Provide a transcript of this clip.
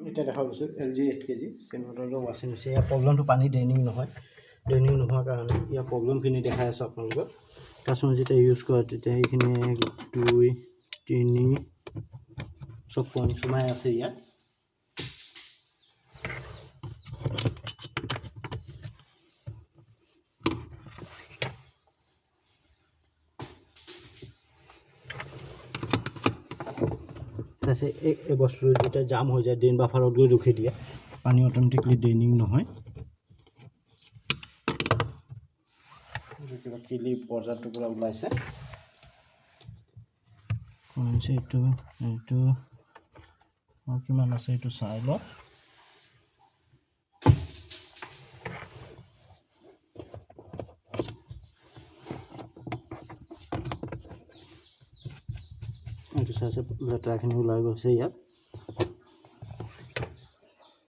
এটা দেখা গৈছে LG 8 kg চেনটৰ ৱাশ্বিং মেচিন। ইয়াৰ প্ৰব্লেমটো পানী ড্ৰেইনিং নহয়, ড্ৰেইনিং নোহোৱাৰ কাৰণে ইয়াৰ প্ৰব্লেমখিনি দেখাই আছোঁ আপোনালোকক। কাষ্টমাৰ যেতিয়া ইউজ কৰে তেতিয়া সেইখিনি 2 3 চব পইণ্ট সোমাই আছে ইয়াত। এই বস্তুটো যেতিয়া জাম হৈ যায় ড্ৰেইন বাফাৰত গৈ ৰখি দিয়ে, পানী অট'মেটিকলি ড্ৰেইনিং নহয়। কিবা কিলি পৰ্যাপ্ত পৰা ওলাইছে এইটো কিমান আছে এইটো চাই লওঁ। এইটো চাইছে লেতেৰাখিনি ওলাই গৈছে ইয়াত।